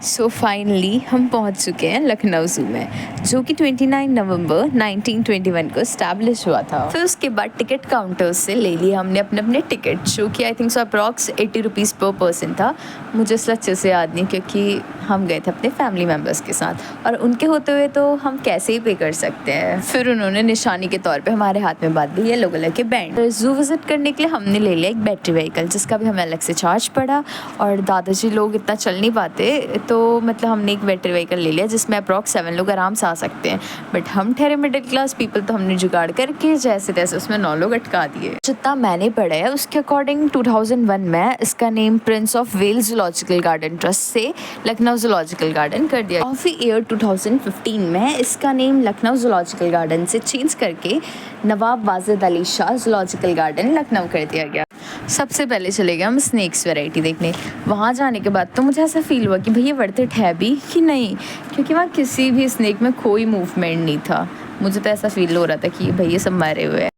So finally हम पहुंच चुके हैं लखनऊ ज़ू में, जो कि 29 नवंबर 1921 को इस्टेब्लिश हुआ था। फिर उसके बाद टिकट काउंटर्स से ले लिए हमने अपने अपने टिकट, जो कि I think so approx 80 rupees पर पर्सन था। मुझे इसलिए अच्छे से याद नहीं, क्योंकि हम गए थे अपने फैमिली मेम्बर्स के साथ और उनके होते हुए तो हम कैसे ही पे कर सकते हैं। फिर उन्होंने निशानी के तौर पर हमारे हाथ में बांध दी येलो कलर के बैंड। ज़ू विज़िट करने के लिए हमने ले लिया एक बैटरी व्हीकल, जिसका भी हमें अलग से चार्ज पड़ा। और दादाजी लोग इतना चल नहीं पाते, तो मतलब हमने एक बैटरी व्हीकल ले लिया जिसमें अप्रॉक्स 7 लोग आराम से आ सकते हैं। बट हम ठहरे मिडिल क्लास पीपल, तो हमने जुगाड़ करके जैसे तैसे उसमें 9 लोग अटका दिए। जितना मैंने पढ़ा है उसके अकॉर्डिंग 2001 में इसका name Prince of Wales Zoological Garden Trust से लखनऊ जूलॉजिकल गार्डन कर दिया। ऑफ ईयर 2015 में इसका नेम लखनऊ जूलॉजिकल गार्डन से चेंज करके नवाब वाजिद अली शाह जूलॉजिकल गार्डन लखनऊ कर दिया गया। सबसे पहले चले गए हम स्नैक्स वैरायटी देखने। वहाँ जाने के बाद तो मुझे ऐसा फील हुआ कि भैया वर्थ इट है भी कि नहीं, क्योंकि वहाँ किसी भी स्नैक में कोई मूवमेंट नहीं था। मुझे तो ऐसा फील हो रहा था कि भैया सब मरे हुए हैं।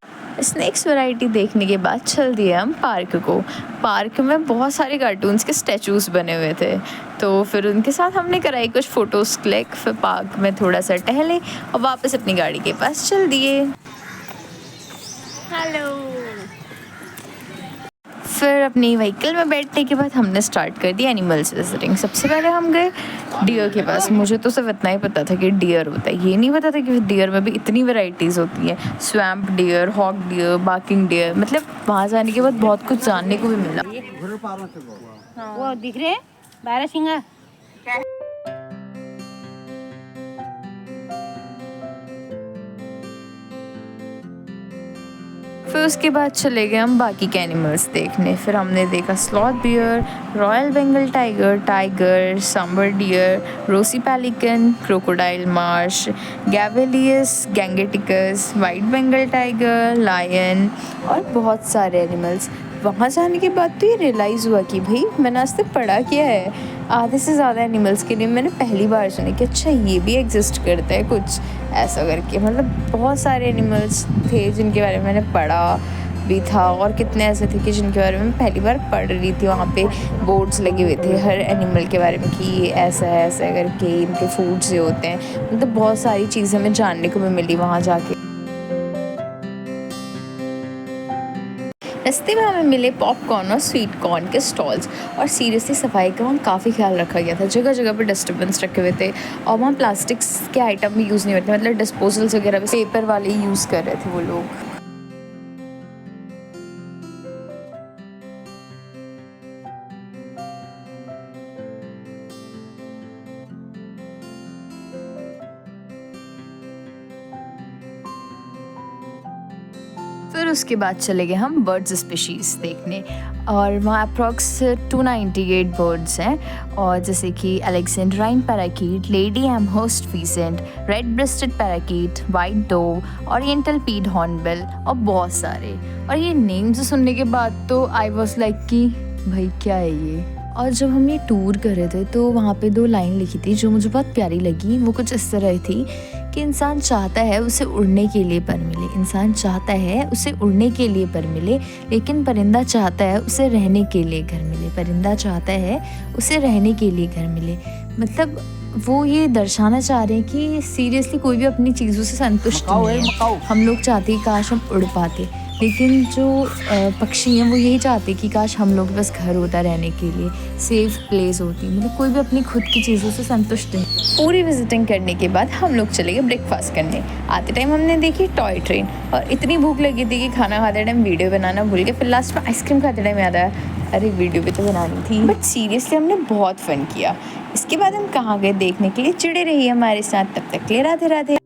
स्नैक्स वैरायटी देखने के बाद चल दिए हम पार्क को। पार्क में बहुत सारे कार्टून्स के स्टैचूज़ बने हुए थे, तो फिर उनके साथ हमने कराई कुछ फ़ोटोज़ क्लिक। फिर पार्क में थोड़ा सा टहले और वापस अपनी गाड़ी के पास चल दिए। हेलो। फिर अपनी व्हीकल में बैठने के बाद हमने स्टार्ट कर दी एनिमल्स विजिटिंग। सबसे पहले हम गए डियर के पास। मुझे तो सिर्फ इतना ही पता था कि डियर होता है, ये नहीं पता था कि डियर में भी इतनी वैरायटीज़ होती हैं। Swamp dear, hoc dear, barking deer, मतलब वहाँ जाने के बाद बहुत कुछ जानने को भी मिला। वो दिख रहे 12 सिंगा। फिर उसके बाद चले गए हम बाकी के एनिमल्स देखने। फिर हमने देखा sloth bear, royal Bengal tiger, sambar deer, rosy pelican, crocodile marsh, gavialis gangeticus, white Bengal tiger, lion और बहुत सारे एनिमल्स। वहाँ जाने के बाद तो ये रियलाइज़ हुआ कि भाई मैंने आज तक पढ़ा क्या है। आधे से ज़्यादा एनिमल्स के लिए मैंने पहली बार सुना कि अच्छा ये भी एग्जिस्ट करता है कुछ ऐसा करके। मतलब बहुत सारे एनिमल्स थे जिनके बारे में मैंने पढ़ा भी था, और कितने ऐसे थे कि जिनके बारे में मैं पहली बार पढ़ रही थी। वहाँ पे बोर्ड्स लगे हुए थे हर एनिमल के बारे में कि ये ऐसा है ऐसा करके, इनके फूड्स ये होते हैं। मतलब बहुत सारी चीज़ें हमें जानने को भी मिली वहाँ जाके। रास्ते में हमें मिले पॉपकॉर्न और स्वीट कॉर्न के स्टॉल्स, और सीरियसली सफाई का वहाँ काफ़ी ख्याल रखा गया था। जगह जगह पर डस्टबिन्स रखे हुए थे, और वहाँ प्लास्टिक्स के आइटम भी यूज़ नहीं होते, मतलब डिस्पोजल्स वगैरह भी पेपर वाले यूज़ कर रहे थे वो लोग। फिर उसके बाद चले गए हम बर्ड्स स्पीशीज़ देखने, और वहाँ अप्रॉक्स 298 बर्ड्स हैं, और जैसे कि Alexandrine parakeet, Lady Amherst pheasant, red breasted parakeet, white dove, oriental pied hornbill और बहुत सारे। और ये नेम्स सुनने के बाद तो आई वॉज लाइक कि भाई क्या है ये। और जब हम ये टूर कर रहे थे तो वहाँ पे 2 लाइन लिखी थी जो मुझे बहुत प्यारी लगी। वो कुछ इस तरह थी कि इंसान चाहता है उसे उड़ने के लिए पर मिले, इंसान चाहता है उसे उड़ने के लिए पर मिले, लेकिन परिंदा चाहता है उसे रहने के लिए घर मिले, परिंदा चाहता है उसे रहने के लिए घर मिले। मतलब वो ये दर्शाना चाह रहे हैं कि सीरियसली कोई भी अपनी चीज़ों से संतुष्ट नहीं है। हम लोग चाहते हैं काश हम उड़ पाते, लेकिन जो पक्षी हैं वो यही चाहते हैं कि काश हम लोग के पास घर होता रहने के लिए, सेफ प्लेस होती। मतलब कोई भी अपनी खुद की चीज़ों से संतुष्ट नहीं। पूरी विजिटिंग करने के बाद हम लोग चले गए ब्रेकफास्ट करने। आते टाइम हमने देखी टॉय ट्रेन, और इतनी भूख लगी थी कि खाना खाते टाइम वीडियो बनाना भूल गए। फिर लास्ट में आइसक्रीम खाते टाइम याद आया अरे वीडियो भी तो बनानी थी। बट सीरियसली हमने बहुत फ़न किया। इसके बाद हम कहाँ गए देखने के लिए, चिड़े रही हमारे साथ। तब तक ले राधे राधे।